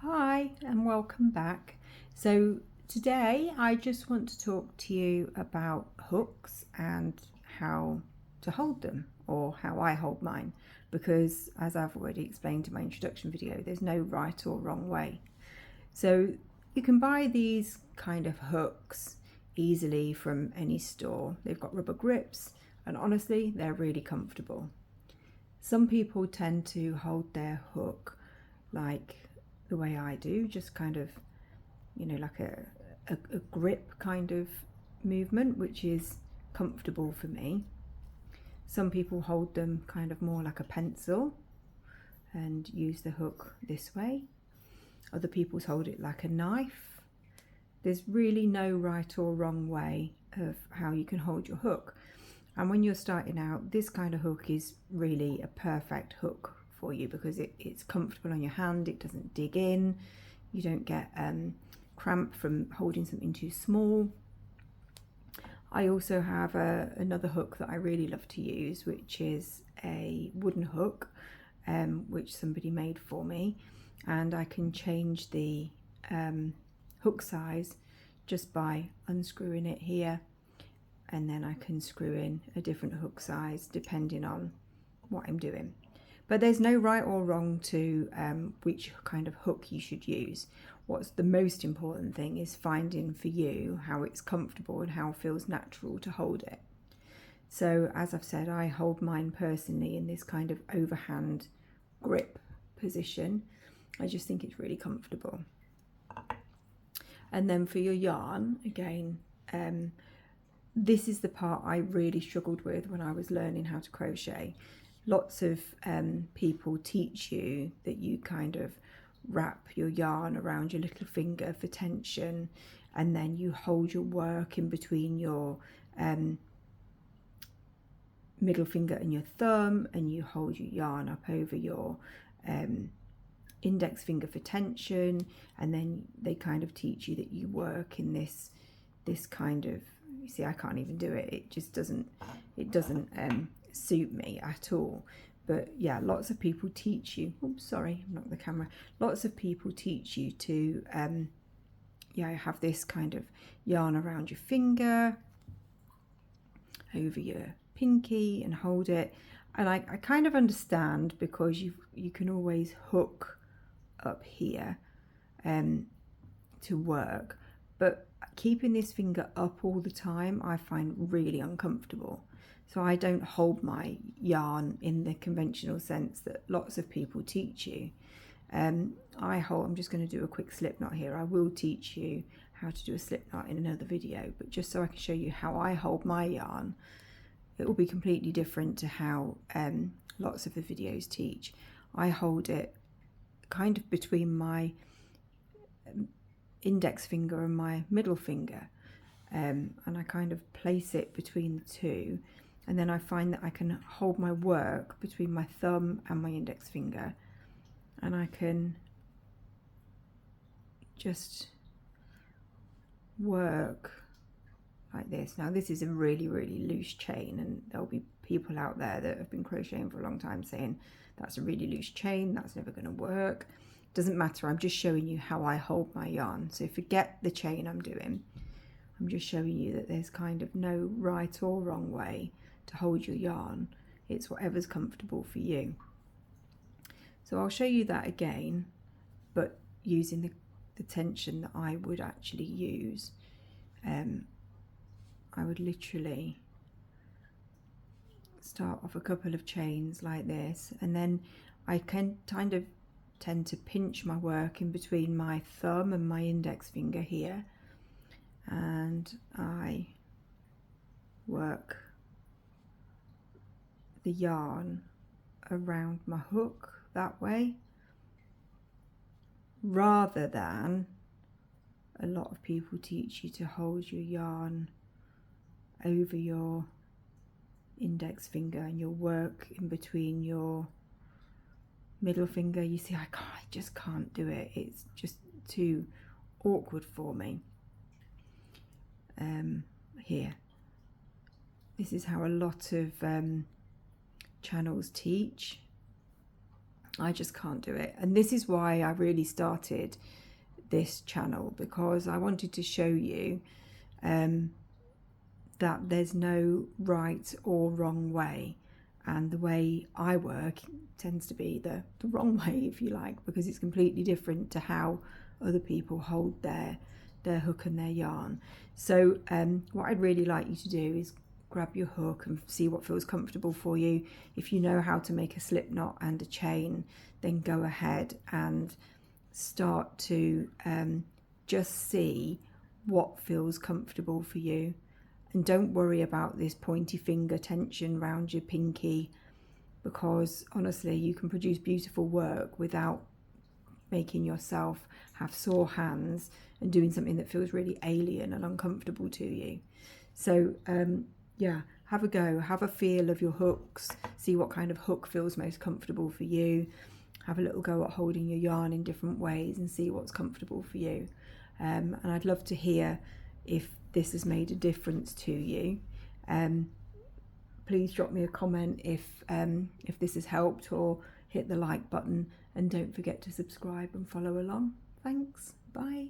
Hi and welcome back. So today I just want to talk to you about hooks and how to hold them, or how I hold mine, because as I've already explained in my introduction video, there's no right or wrong way. So you can buy these kind of hooks easily from any store. They've got rubber grips and honestly they're really comfortable. Some people tend to hold their hook like the way I do, just kind of, like a grip kind of movement, which is comfortable for me. Some people hold them kind of more like a pencil and use the hook this way. Other people hold it like a knife. There's really no right or wrong way of how you can hold your hook. And when you're starting out, this kind of hook is really a perfect hook for you because it's comfortable on your hand, it doesn't dig in, you don't get cramp from holding something too small. I also have another hook that I really love to use, which is a wooden hook, which somebody made for me, and I can change the hook size just by unscrewing it here, and then I can screw in a different hook size depending on what I'm doing. But there's no right or wrong to which kind of hook you should use. What's the most important thing is finding for you how it's comfortable and how it feels natural to hold it. So as I've said, I hold mine personally in this kind of overhand grip position. I just think it's really comfortable. And then for your yarn, again, this is the part I really struggled with when I was learning how to crochet. Lots of people teach you that you kind of wrap your yarn around your little finger for tension, and then you hold your work in between your middle finger and your thumb, and you hold your yarn up over your index finger for tension, and then they kind of teach you that you work in this kind of, you see I can't even do it, it just doesn't suit me at all. But yeah, lots of people teach you, oops sorry, knocked the camera, lots of people teach you to have this kind of yarn around your finger over your pinky and hold it, and I kind of understand, because you can always hook up here to work, but keeping this finger up all the time I find really uncomfortable. So I don't hold my yarn in the conventional sense that lots of people teach you. I'm just going to do a quick slip knot here. I will teach you how to do a slip knot in another video, but just so I can show you how I hold my yarn, it will be completely different to how lots of the videos teach. I hold it kind of between my index finger and my middle finger, and I kind of place it between the two, and then I find that I can hold my work between my thumb and my index finger, and I can just work like this. Now this is a really loose chain, and there'll be people out there that have been crocheting for a long time saying that's a really loose chain, that's never going to work. Doesn't matter, I'm just showing you how I hold my yarn. So forget the chain I'm doing, I'm just showing you that there's kind of no right or wrong way to hold your yarn. It's whatever's comfortable for you. So I'll show you that again, but using the tension that I would actually use. I would literally start off a couple of chains like this, and then I can kind of tend to pinch my work in between my thumb and my index finger here, and I work the yarn around my hook that way, rather than a lot of people teach you to hold your yarn over your index finger and your work in between your middle finger. You see, I just can't do it, it's just too awkward for me. Here, this is how a lot of channels teach. I just can't do it. And this is why I really started this channel, because I wanted to show you that there's no right or wrong way, and the way I work tends to be the wrong way, if you like, because it's completely different to how other people hold their hook and their yarn. So what I'd really like you to do is grab your hook and see what feels comfortable for you. If you know how to make a slip knot and a chain, then go ahead and start to just see what feels comfortable for you. And don't worry about this pointy finger tension around your pinky, because honestly you can produce beautiful work without making yourself have sore hands and doing something that feels really alien and uncomfortable to you. So yeah, have a go, have a feel of your hooks, see what kind of hook feels most comfortable for you. Have a little go at holding your yarn in different ways and see what's comfortable for you. And I'd love to hear if this has made a difference to you. Please drop me a comment if this has helped, or hit the like button, and don't forget to subscribe and follow along. Thanks, bye.